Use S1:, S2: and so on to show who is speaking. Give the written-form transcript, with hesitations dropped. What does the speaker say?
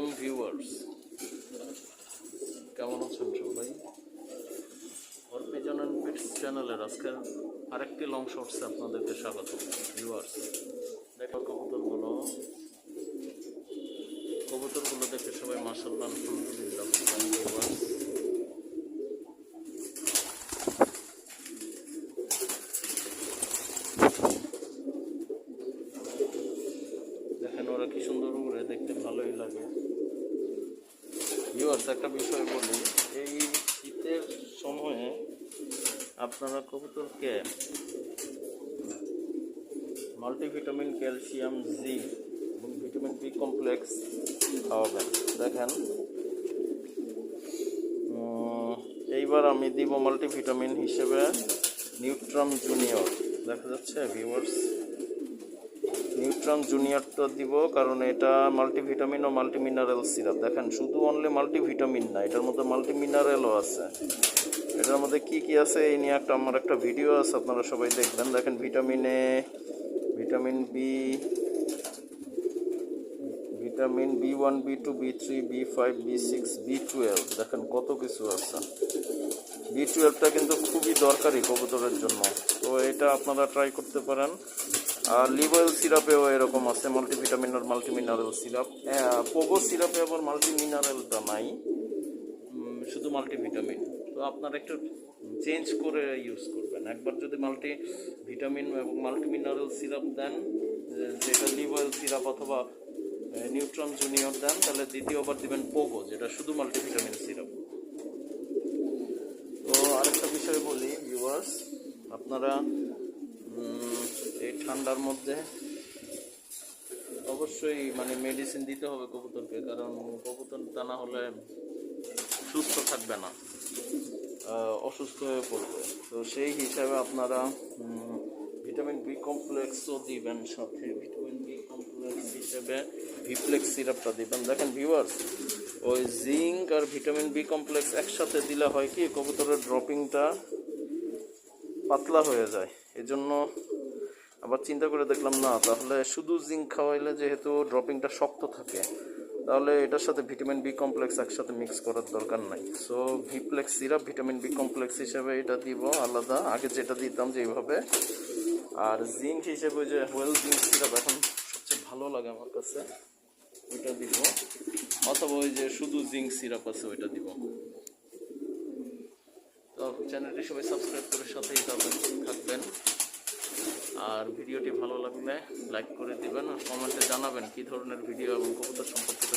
S1: আলাইকুম ভিউয়ার্স, কেমন আছেন সবাই? অর্পিজন এন্ড পেটস চ্যানেলের আজকের আরেকটি লং শর্টসে আপনাদেরকে স্বাগত। ভিউয়ার্স, দেখো কবুতরগুলো দেখে সবাই মাশাআল্লাহ আলহামদুলিল্লাহ বলবেন। ভিউয়ার্স, দেখেন ওরা কি সুন্দর উড়ে, দেখতে ভালোই লাগে। ভিউয়ার্স, একটা বিষয় বলি, এই শীতের সময়ে আপনারা কবুতরকে মাল্টিভিটামিন, ক্যালসিয়াম, জিঙ্ক এবং ভিটামিন বি কমপ্লেক্স খাওয়াবেন। দেখেন এইবার আমি দিব মাল্টিভিটামিন হিসেবে নিউট্রাম জুনিয়র। দেখা যাচ্ছে ভিউয়ার্স, নিউট্রাম জুনিয়রটা দিব কারণ এটা মাল্টিভিটামিন ও মাল্টিমিনারেল সিরাপ। দেখেন শুধু অনলি মাল্টিভিটামিন না, এটার মধ্যে মাল্টিমিনারেলও আছে। এটার মধ্যে কি কি আছে এই নিয়ে আমার একটা ভিডিও আছে, আপনারা সবাই দেখবেন। দেখেন vitamin A, vitamin B, vitamin B1, B2, B3, B5, B6, B12, দেখেন কত কিছু আছে। B12টা কিন্তু খুবই দরকারি কবুতরের জন্য, তো এটা আপনারা ট্রাই করতে পারেন। আর লিভয়েল সিরাপেও এরকম আছে মাল্টিভিটামিন আর মাল্টিমিনারেল সিরাপ। পোগো সিরাপে আবার মাল্টিমিনারেলটা নাই, শুধু মাল্টিভিটামিন। তো আপনারা একটু চেঞ্জ করে ইউজ করবেন। একবার যদি মাল্টিভিটামিন এবং মাল্টিমিনারেল সিরাপ দেন, যেটা লিভয়েল সিরাপ অথবা নিউট্রাম জুনিয়র দেন, তাহলে দ্বিতীয়বার দিবেন পোগো, যেটা শুধু মাল্টিভিটামিন সিরাপ। তো আরেকটা বিষয় বলি ভিউয়ার্স, আপনারা এই ঠান্ডার মধ্যে অবশ্যই মেডিসিন দিতে হবে কবুতরকে, কারণ কবুতর তা না হলে সুস্থ থাকবে না, অসুস্থ হয়ে পড়বে। তো সেই হিসাবে আপনারা ভিটামিন বি কমপ্লেক্সও দিবেন, সাথে ভিটামিন বি কমপ্লেক্স হিসেবে ভিপ্লেক্স সিরাপটা দিবেন। দেখেন ভিউয়ার্স, ওই জিঙ্ক আর ভিটামিন বি কমপ্লেক্স একসাথে দিলে হয় কি, কবুতরের ড্রপিংটা পাতলা হয়ে যায়। এজন্য আবার চিন্তা করে দেখলাম না, তাহলে শুধু জিঙ্ক খাওয়াইলে যেহেতু ড্রপিংটা শক্ত থাকে, তাহলে এটার সাথে ভিটামিন বি কমপ্লেক্স একসাথে মিক্স করার দরকার নাই। So Viplex syrup vitamin B complex হিসেবে এটা দিব আলাদা, আগে যেটা দিতাম যেভাবে। আর জিঙ্ক হিসেবে যে হোয়েল জিঙ্ক সিরাপ এখন সবচেয়ে ভালো লাগে আমার কাছে, ওইটা দিব, অথবা ওই যে শুধু জিঙ্ক সিরাপ আছে ওইটা দিব। তো চ্যানেলটি সবাই সাবস্ক্রাইব করে সাথেই থাকবেন। আর ভিডিওটি ভালো লাগলে লাইক করে দিবেন, আর কমেন্টে জানাবেন কী ধরনের ভিডিও এবং কবুতর সম্পর্কিত